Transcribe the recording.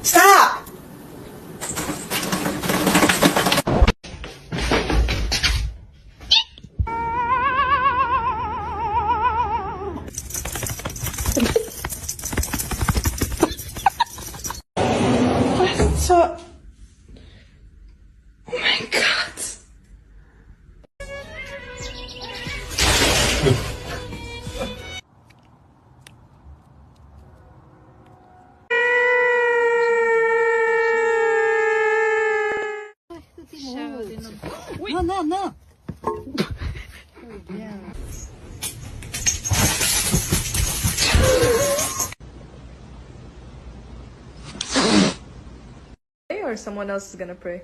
Stop! So, oh my god. No. Or someone else is gonna pray.